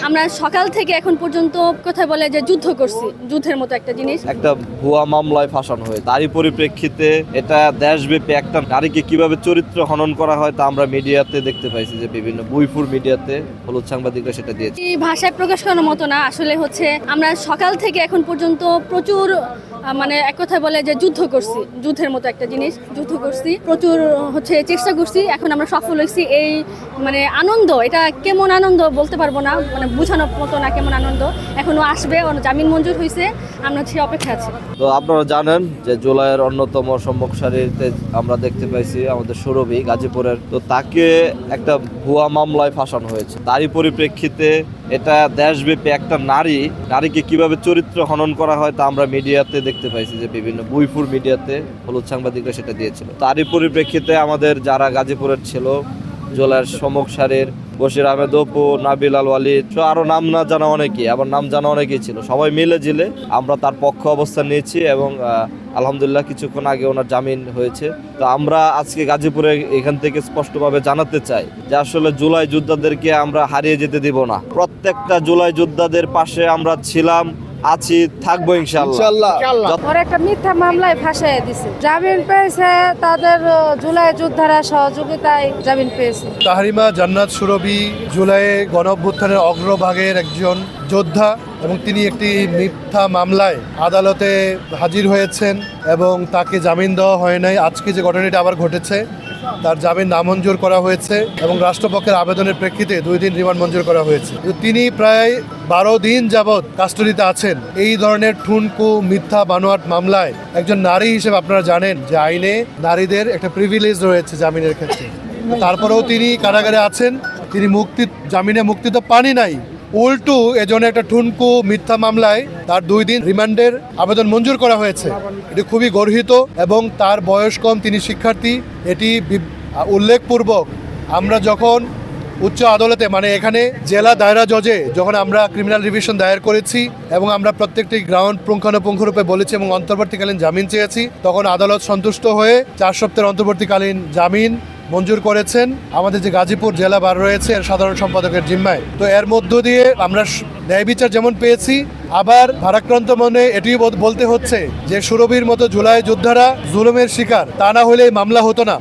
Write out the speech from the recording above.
আমরা সকাল থেকে এখন পর্যন্ত কথা বলে যে যুদ্ধ করছি, যুদ্ধের মতো একটা জিনিস। একটা ভুয়া মামলায় ফাঁসানো হয়, তারই পরিপ্রেক্ষিতে এটা দেশব্যাপী একটা নারীকে কিভাবে চরিত্র হনন করা হয় তা আমরা মিডিয়াতে দেখতে পাইছি, যে বিভিন্ন বইফুর মিডিয়াতে হলুদ সাংবাদিকরা সেটা দিয়েছে। এই ভাষায় প্রকাশ করার মতো না, আসলে হচ্ছে আমরা সকাল থেকে এখন পর্যন্ত প্রচুর মানে এক কথায় বলে যে যুদ্ধ করছি, যুদ্ধের মতো একটা জিনিস, যুদ্ধ করছি, প্রচুর হচ্ছে চেষ্টা করছি, এখন আমরা সফল হয়েছি। এই মানে আনন্দ, এটা কেমন আনন্দ বলতে পারবো না, মানে বোঝানোর মতো না কেমন আনন্দ। এখনো আসবে, জামিন মঞ্জুর হয়েছে, আমরা সে অপেক্ষা আছি। তো আপনারা জানেন যে জুলাইয়ের অন্যতম সম্মুখ সারিতে আমরা দেখতে পাইছি আমাদের সুরভি গাজীপুরের, তো তাকে একটা ভুয়া মামলায় ফাঁসানো হয়েছে। তারই পরিপ্রেক্ষিতে এটা দেশব্যাপী একটা নারীকে কিভাবে চরিত্র হনন করা হয় তা আমরা মিডিয়াতে দেখতে পাইছি, যে বিভিন্ন বইফুর মিডিয়াতে হলুদ সাংবাদিকরা সেটা দিয়েছিল। তারই পরিপ্রেক্ষিতে আমাদের যারা গাজীপুরের ছিল, জুলাইয়ের সম্মুখ সারির বশির আহমেদ অপু, নাবিল আল ওয়ালিদ, আরো নাম না জানা অনেকেই, আবার নাম জানা অনেকেই ছিল। সবাই মিলে জিলে আমরা তার পক্ষ অবস্থান নিয়েছি এবং আলহামদুলিল্লাহ কিছুক্ষণ আগে ওনার জামিন হয়েছে। তো আমরা আজকে গাজীপুরে এখান থেকে স্পষ্টভাবে জানাতে চাই যে আসলে জুলাই যোদ্ধাদেরকে আমরা হারিয়ে যেতে দিব না। প্রত্যেকটা জুলাই যোদ্ধাদের পাশে আমরা ছিলাম, আছি, থাকবো ইনশাআল্লাহ। ওর একটা মিথ্যা মামলায় ফাঁসাই দিছে, জামিন পেয়েছে, তাদের জুলাই যোদ্ধারা সহযোগিতায় জামিন পেয়েছে। তাহরিমা জান্নাত সুরভি জুলাইয়ে গণঅভ্যুত্থানের অগ্রভাগের একজন যোদ্ধা এবং তিনি একটি মিথ্যা মামলায় আদালতে হাজির হয়েছেন এবং তাকে জামিন দেওয়া হয় নাই। আজকে যে ঘটনাটি আবার ঘটেছে, তার জামিন নামঞ্জুর করা হয়েছে এবং রাষ্ট্রপক্ষের আবেদনের প্রেক্ষিতে 2 দিন রিমান্ড মঞ্জুর করা হয়েছে। তিনি প্রায় 12 দিন যাবৎ কাস্টডিতে আছেন। এই ধরনের ঠুনকু মিথ্যা বানোয়াট মামলায় একজন নারী হিসেবে আপনারা জানেন যে আইনে নারীদের একটা প্রিভিলেজ রয়েছে জামিনের ক্ষেত্রে। তারপরেও তিনি কারাগারে আছেন, তিনি জামিনে মুক্তি তো পানি নাই, উল্টু এজন্য একটা ঠুনকু মিথ্যা মামলায় তার 2 দিন রিমান্ডের আবেদন মঞ্জুর করা হয়েছে। এটি খুবই গর্হিত এবং তার বয়স কম, তিনি শিক্ষার্থী। এটি উল্লেখপূর্বক আমরা যখন উচ্চ আদালতে মানে এখানে জেলা দায়রা জজে যখন আমরা ক্রিমিনাল রিভিশন দায়ের করেছি এবং আমরা প্রত্যেকটি গ্রাউন্ড পুঙ্খানুপুঙ্খরূপে বলেছি এবং অন্তর্বর্তীকালীন জামিন চেয়েছি, তখন আদালত সন্তুষ্ট হয়ে 4 সপ্তাহের অন্তর্বর্তীকালীন জামিন মঞ্জুর করেছেন আমাদের যে গাজীপুর জেলা বার রয়েছে এর সাধারণ সম্পাদকের জিম্মায়। তো এর মধ্য দিয়ে আমরা ন্যায় বিচার যেমন পেয়েছি, আবার ভারাক্রান্ত মনে এটিও বলতে হচ্ছে যে সুরভির মতো জুলাই যোদ্ধারা জুলুমের শিকার, তা না হলে মামলা হতো না।